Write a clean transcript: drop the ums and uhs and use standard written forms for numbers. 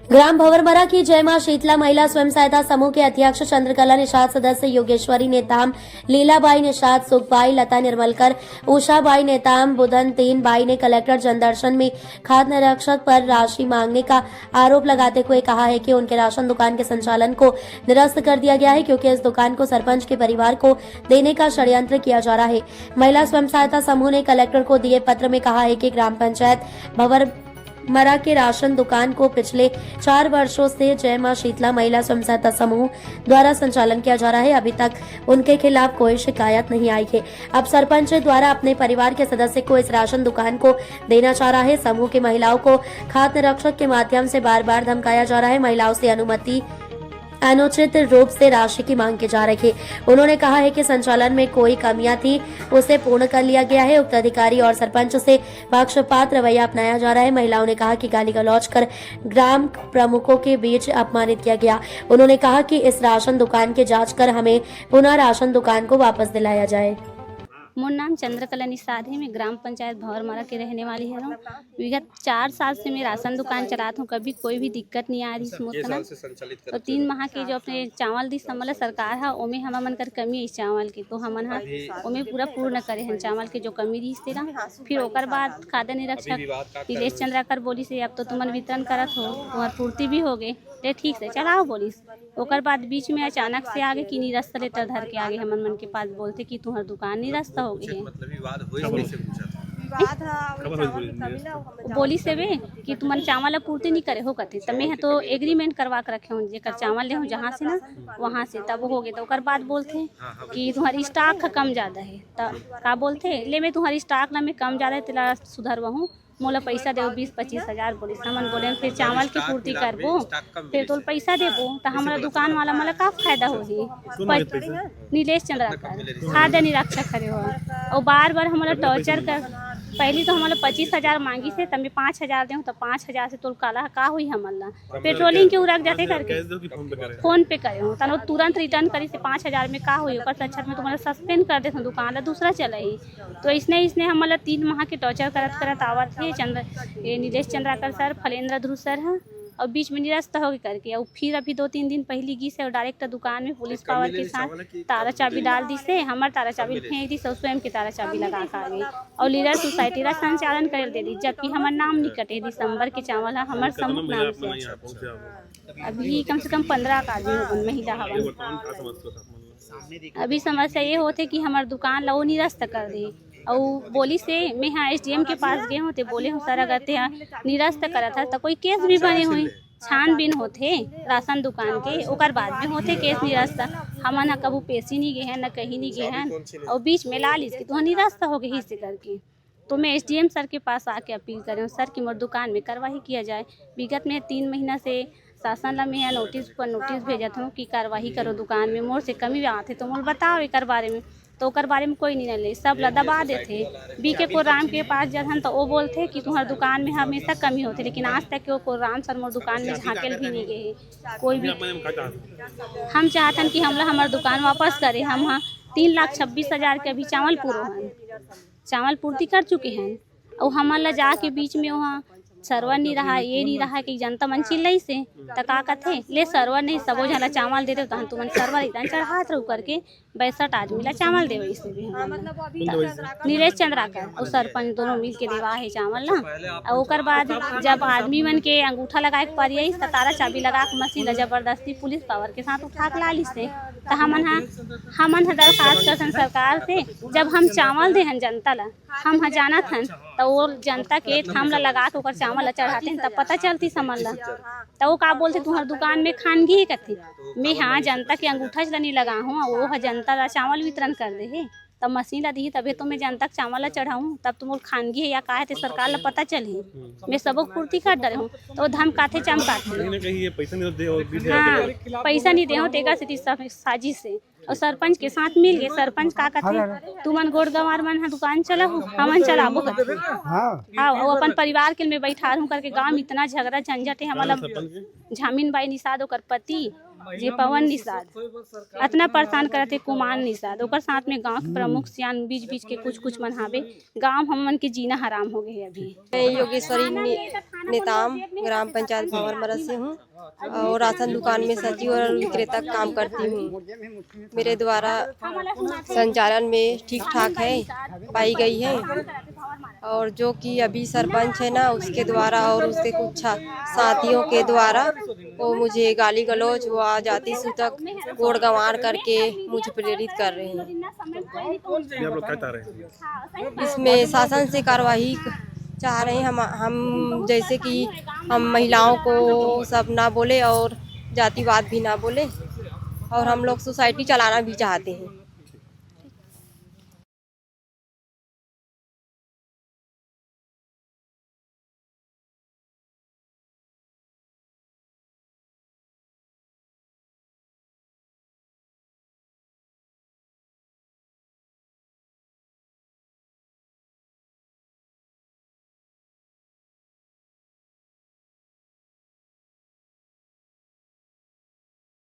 ग्राम भंवरमरा की जय मां शीतला महिला स्वयं सहायता समूह के अध्यक्ष चंद्रकला निषाद, सदस्य योगेश्वरी नेताम, लीलाबाई निषाद, सुखबाई, लता निर्मलकर, उषाबाई नेताम, बुधन तीन बाई ने कलेक्टर जनदर्शन में खाद्य निरीक्षक पर राशि मांगने का आरोप लगाते हुए कहा है कि उनके राशन दुकान के संचालन को निरस्त कर दिया गया है, क्योंकि इस दुकान को सरपंच के परिवार को देने का षड्यंत्र किया जा रहा है। महिला स्वयं सहायता समूह ने कलेक्टर को दिए पत्र में कहा है कि ग्राम पंचायत भंवरमरा के राशन दुकान को पिछले 4 वर्षों से जय मां शीतला महिला स्वयं सहायता समूह द्वारा संचालन किया जा रहा है। अभी तक उनके खिलाफ कोई शिकायत नहीं आई है। अब सरपंच द्वारा अपने परिवार के सदस्य को इस राशन दुकान को देना चाह रहा है। समूह की महिलाओं को खाद्य निरीक्षक के माध्यम से बार बार धमकाया जा रहा है। महिलाओं से अनुचित रूप से राशि की मांग की जा रही है। उन्होंने कहा है कि संचालन में कोई कमियां थी, उसे पूर्ण कर लिया गया है। उक्त अधिकारी और सरपंच से पक्षपात रवैया अपनाया जा रहा है। महिलाओं ने कहा कि गाली गलौज कर ग्राम प्रमुखों के बीच अपमानित किया गया। उन्होंने कहा कि इस राशन दुकान की जांच कर हमें पुनः राशन दुकान को वापस दिलाया जाए। मोर नाम चंद्रकला निषाद है। मैं ग्राम पंचायत भंवरमरा के रहने वाली हूँ। विगत 4 साल से मैं राशन दुकान चलाती हूँ, कभी कोई भी दिक्कत नहीं आ रही इसमें। और 3 माह के जो अपने चावल दी समल सरकार है, ओमे हम मन कर कमी इस चावल की, तो हमन ओमे पूरा पूर्ण करे हैं चावल के जो कमी रही तेरा। फिर ओकर बाद खाद्य निरीक्षक नीलेश चंद्राकर बोली से अब तो तुमन वितरण करत हो, तुम्हार पूर्ति भी हो गए, ले ठीक से चलाओ बोलिस। ओकर बाद बीच में अचानक से आगे कि निरस्त लेटर धर के आगे हमन मन के पास बोलते कि तुम्हार दुकान निरस्त हो गई है। बोली से वे कि तुमन चावल पूर्ति नहीं करे हो कथे, तब मैं तो एग्रीमेंट करवा के रखे हूँ जेकर चावल ले हूँ जहाँ से ना वहाँ से, तब हो गए। तो ओकर बाद बोलते कि तुम्हारी स्टॉक कम ज़्यादा है, तब का बोलते ले मैं तुम्हारी स्टॉक ना में कम ज़्यादा है तेरा सुधरवाहूँ, मोला पैसा देव 20-25 हज़ार बोली। हमन बोले फिर चावल की पूर्ति करबो, फिर तो पैसा देबो, तो हमारा दुकान वाला मला का फायदा होही। नीलेश चंद्राकर खाद्य निरीक्षक खड़े हो और बार बार हमारा टॉर्चर कर। पहली तो हमारा 25,000 मांगी से, तब मैं 5,000 दूँ, तो 5,000 से तो काला का हुई हमारा पेट्रोलिंग के रख जाते करके फोन पे करे हो, तब तुरंत रिटर्न करी से 5,000 में का हुई। ओकर अच्छा में तुम्हारा सस्पेंड कर देते दुकान दूसरा चला ही। तो इसने हमारा 3 माह के टॉर्चर करत आवत है नीलेश चंद्राकर सर, फलेंद्र ध्रुव सर है, और बीच में निरस्त हो गए करके। और फिर अभी 2-3 दिन पहले गई से और डायरेक्ट दुकान में पुलिस पावर के साथ ताला चाबी डाल दी से, हमार ताला चाबी फेंक दी से, स्वयं की ताला चाबी लगा के आ गई और लीडर सोसाइटी का संचालन कर दे दी, जबकि हमार नाम नहीं कटे। दिसंबर के चावल है हमार समूह नाम से। अभी कम से कम 15 का आदमी होगन, महिला हवन। अभी समस्या ये होते कि हमार दुकान ला वो निरस्त कर दी। और बोली से मैं हाँ SDM के पास गए होते, बोले हूँ सर अगर ते निरस्त करा था तो कोई केस भी बने हुई, छानबीन होते राशन दुकान के, ओकर बाद में होते केस निरस्त। हमन कबू पेशी नहीं गए हैं, न कहीं नहीं गए हैं, और बीच में ला ली तो निरस्त हो गई इससे करके। तो मैं SDM सर के पास आके अपील कर रही हूँ सर कि मोर दुकान में कार्रवाई किया जाए। विगत में 3 महीना से शासन ला मैं नोटिस पर नोटिस भेजत हूँ कि कार्रवाई करो दुकान में, मोर से कमी आते तो मोर बताओ एक बारे में, तो ओकर बारे में कोई नहीं ले, सब ला दबा देते। BK कोराम के पास जहन तो वो बोलते कि तुम्हारे दुकान में हमेशा कमी होती, लेकिन आज तक के वो कोराम सर मोर दुकान में झाँकेल भी नहीं गए कोई भी। हम चाहतन कि हमला हमार दुकान वापस करे। हम 3,26,000 के अभी चावल पूरो हैं, चावल पूर्ति कर चुके हैं, और हमारा जाके बीच में वहाँ सर्वर नहीं रहा, ये नहीं रहा कि जनता मन चिल्लाई से तका कथे ले सर्वर नहीं सबो झला चावल दे दे, तो तुम सर्वर इतना चढ़ात रहू करके 62 आदमी ला चावल देवे। इसे भी नीलेश चंद्राकर और सरपंच दोनों मिल के देवा है चावल ना। और ओकर बाद जब आदमी मन के अंगूठा लगाए के पड़ी तो तारा चाबी लगा के मशीन जबरदस्ती पुलिस पावर के साथ उठा के ला ली से, तो हमन दरखास्त करथन सरकार से, जब हम चावल दे हन जनता ला, हम जानत हन तो वो जनता के थाम ला लगा के चावल ला चढ़ाते हैं, तब पता चलती समझ ला। तो वो का बोलते तुम्हारे दुकान में खानगी है कथी, मैं हाँ जनता के अंगूठा ला नहीं लगा हूँ, वो जनता ला चावल वितरण कर दे है, तब मशीन ला दी तभी तो मैं जनता चावल ला चढ़ाऊँ, तब तुम खानगी है या का है तो सरकार ला पता चली। मैं सबको पूर्ति कर डरे हूँ, तो धमकाते चमकाते हाँ पैसा नहीं दे हो तेगा से साजिश से। और सरपंच के साथ मिल गए, सरपंच का कहते तुमन गोड़ गंवार मन है दुकान चला हूँ, हमन चलाबो कहते हाँ, वो अपन परिवार के में बैठा हूँ करके। गाँव में इतना झगड़ा झंझट है, हमारा झामीन बाई निषाद ओकर पति जे पवन निषाद इतना परेशान करते कुमार निषाद ओकर साथ में गांव के प्रमुख सियान बीच बीच के कुछ मनहावे गांव हमन के जीना हराम हो गए है अभी। मैं योगेश्वरी नेताम ग्राम पंचायत भंवर मरद से हूँ और राशन दुकान में सचिव और विक्रेता काम करती हूँ। मेरे द्वारा संचालन में ठीक ठाक है पाई गई है और जो कि अभी सरपंच है ना उसके द्वारा और उसके कुछ साथियों के द्वारा वो मुझे गाली गलौज व जाति सूचक गोड़ गंवार करके मुझे प्रेरित कर रहे हैं। ये आप लोग क्या चाह रहे हैं? इसमें शासन से कार्रवाई चाह रहे हैं। हम जैसे कि हम महिलाओं को सब ना बोले और जातिवाद भी ना बोले और हम लोग सोसाइटी चलाना भी चाहते हैं।